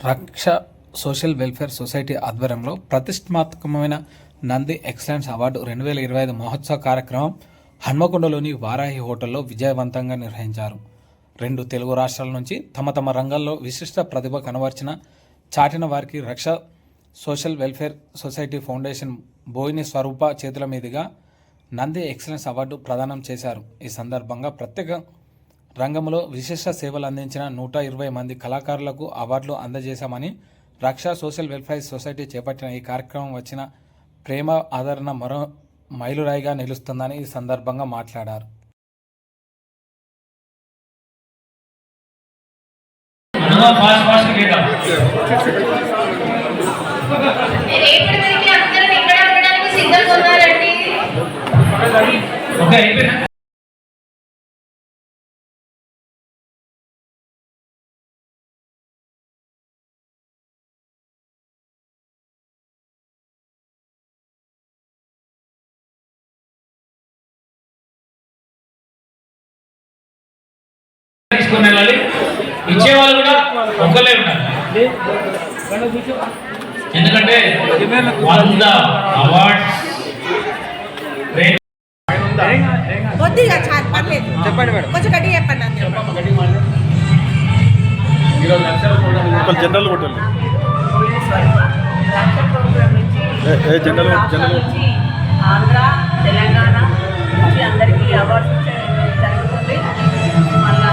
రక్ష social welfare society ఆధ్వర్యంలో ప్రతిష్టాత్మకమైన నంది ఎక్సలెన్స్ అవార్డు 2025 మహోత్సవ కార్యక్రమం హన్మకొండలోని వారాహి హోటల్లో విజయవంతంగా నిర్వహించారు. 2 తెలుగు రాష్ట్రాల నుంచి తమ రంగాల్లో విశిష్ట ప్రతిభ కనబర్చిన చాటిన వారికి Raksha social welfare society foundation Boini Swaroopa చేతుల మీదుగా నంది ఎక్సలెన్స్ అవార్డు ప్రదానం చేశారు. ఈ సందర్భంగా ప్రత్యేక రంగంలో విశిష్ట సేవలు అందించిన 120 మంది కళాకారులకు అవార్డులు అందజేశామని, రక్ష సోషల్ వెల్ఫేర్ సొసైటీ చేపట్టిన ఈ కార్యక్రమం వచ్చిన ప్రేమ ఆదరణ మరో మైలురాయిగా నిలుస్తుందని ఈ సందర్భంగా మాట్లాడారు. తీసుకుని వెళ్ళాలి. ఇచ్చేవాళ్ళు కూడా ఒక్కలే ఉన్నారు. ఎందుకంటే 100 awards general hotel Andhra Telangana నుంచి అందరికీ అవార్డ్స్ జరుగుతుంది. మళ్ళీ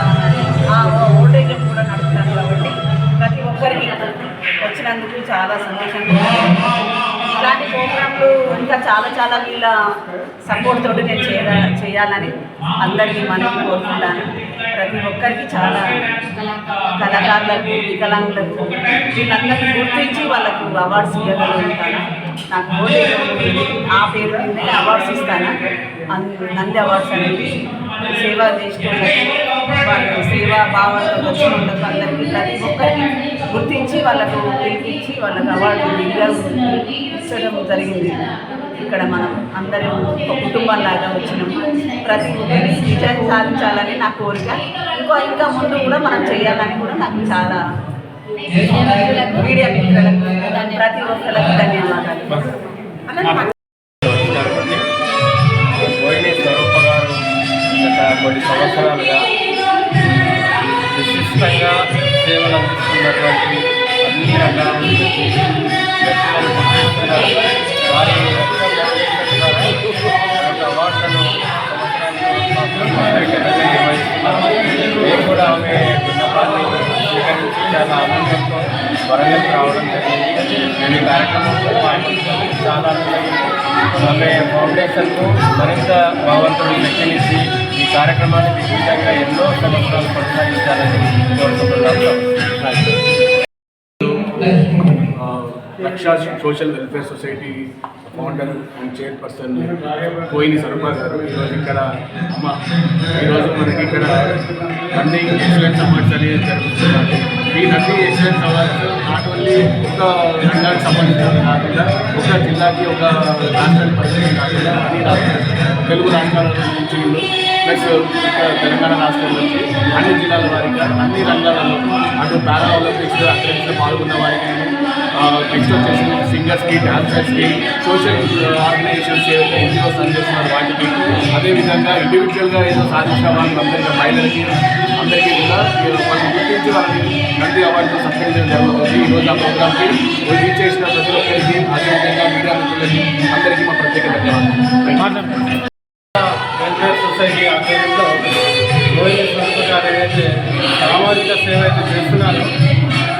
ఓల్డేజ్ కూడా నడుపుతారు కాబట్టి ప్రతి ఒక్కరికి వచ్చినందుకు చాలా సంతోషంగా. ఇలాంటి ప్రోగ్రాంలు ఇంకా చాలా వీళ్ళ సపోర్ట్ తోటి నేను చేయాలని అందరికీ మనం కోరుకుంటాను. ప్రతి ఒక్కరికి చాలా కళాకారులకు, వికలాంగులకు వీళ్ళందరినీ గుర్తించి వాళ్ళకు అవార్డ్స్ ఇవ్వగలుగుతాను. నాకు ఆ పేరు కింద అవార్డ్స్ ఇస్తాను. నంది అవార్డ్స్ అనేది సేవ చేసేటోళ్ళకి, వాళ్ళు సేవా భావంతో వచ్చిన వాళ్ళకు అందరికీ ప్రతి ఒక్కరికి గుర్తించి వాళ్ళకు పిలిపించి వాళ్ళకు అవార్డు ఇచ్చడం జరిగింది. ఇక్కడ మనం అందరం ఒక కుటుంబంలాగా వచ్చినాము. ప్రతి ఒక్కరికి విజయం సాధించాలని నా కోరిక. ఇంకా ముందు కూడా మనం చేయాలని కూడా నాకు చాలా మీడియా మిత్రులకు ప్రతి ఒక్కరికి ధన్యవాదాలు. బోయిని స్వరూప గారు గత కొన్ని సంవత్సరాలుగా విశిష్టంగా సేవలు అందిస్తున్నటువంటి అన్ని రకాల వ్యక్తులను గుర్తిస్తున్నారు. వారి అవార్డులను నిర్వహిస్తున్నారు. నేను కూడా ఆమె విన్నపాన్ని స్వీకరించి చాలా ఆనందంతో వరంగల్కి రావడం జరిగింది. నేను ఈ కార్యక్రమంలో చాలా ఆమె ఫౌండేషన్కు మరింత భావంతులు శక్తినిచ్చి ఈ కార్యక్రమాన్ని దిగ్విజయంగా ఎన్నో సంవత్సరాలు కొనసాగించాలని కోరుకుంటున్నాను. Raksha social welfare society founder and chairperson Boini Swaroopa గారు ఈరోజు మనకి ఇక్కడ నంది ఎక్సలెన్స్ అవార్డ్స్ అనేది జరుగుతున్నారు. ఈ Nandi excellence awards not only ఒక రంగానికి సంబంధించిన కాకుండా ఒక జిల్లాకి ఒక రాష్ట్రానికి పరిస్థితి కాకుండా అన్ని తెలుగు రాష్ట్రాల నుంచి ప్లస్ ఇక్కడ తెలంగాణ రాష్ట్రం నుంచి అన్ని జిల్లాల వారిగా అన్ని రంగాలలో అటు పారా ఒలింపిక్స్ అథ్లెటిక్స్లో పాల్గొన్న వారికి, నెక్స్ట్ వచ్చేసి సింగర్స్కి, డాన్సర్స్కి, సోషల్ ఆర్గనైజేషన్స్ ఏవైతే ఎన్జిఓస్ అందిస్తున్నారు వాటికి, అదేవిధంగా ఇండివిజువల్గా ఏదో సాధించిన వాళ్ళందరికీ మహిళలకి అందరికీ కూడా వాళ్ళు గుర్తించి వాళ్ళని నంది అవార్డుతో సత్కరించడం జరుగుతుంది. ఈరోజు ఆ ప్రోగ్రామ్కి రీచ్ చేసిన ప్రతి ఒక్కరికి, అదేవిధంగా మీడియా మిత్రులకి అందరికీ మా ప్రత్యేక ధన్యవాదాలు. వెల్ఫేర్ సొసైటీ ఆధ్వర్యంలో బోయిని స్వరూప గారు ఏదైతే సామాజిక సేవ అయితే చేస్తున్నారో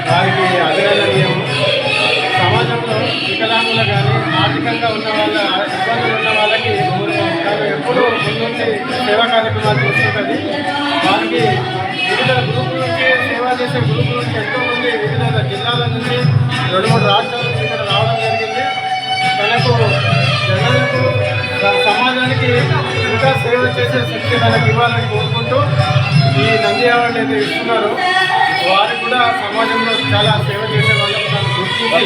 వారికి అభినందనీయం. సమాజంలో వికలాంగులు కానీ ఆర్థికంగా ఉన్న వాళ్ళ ఇబ్బందులు ఉన్న వాళ్ళకి తాను ఎప్పుడూ ముందుంచి సేవా కార్యక్రమాలు చేస్తుంటుంది. వారికి వివిధ గ్రూపుల నుంచి సేవ చేసే గ్రూపుల నుంచి ఎంతోమంది వివిధ జిల్లాల నుంచి 2-3 రాష్ట్రాల నుంచి ఇక్కడ రావడం జరిగింది. తనకు జనాలకు సమాజానికి ఇంకా సేవ చేసే శక్తి తనకు ఇవ్వాలని కోరుకుంటూ ఈ నంది అవార్డు అయితే ఇస్తున్నారు. వారికి కూడా సమాజంలో చాలా సేవ చేసే వాళ్ళకు తను గుర్తించి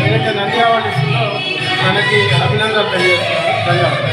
ఏదైతే నంది అవార్డు ఇస్తుందో తనకి అభినందనలు తెలియజేస్తున్నారు. ధన్యవాదాలు.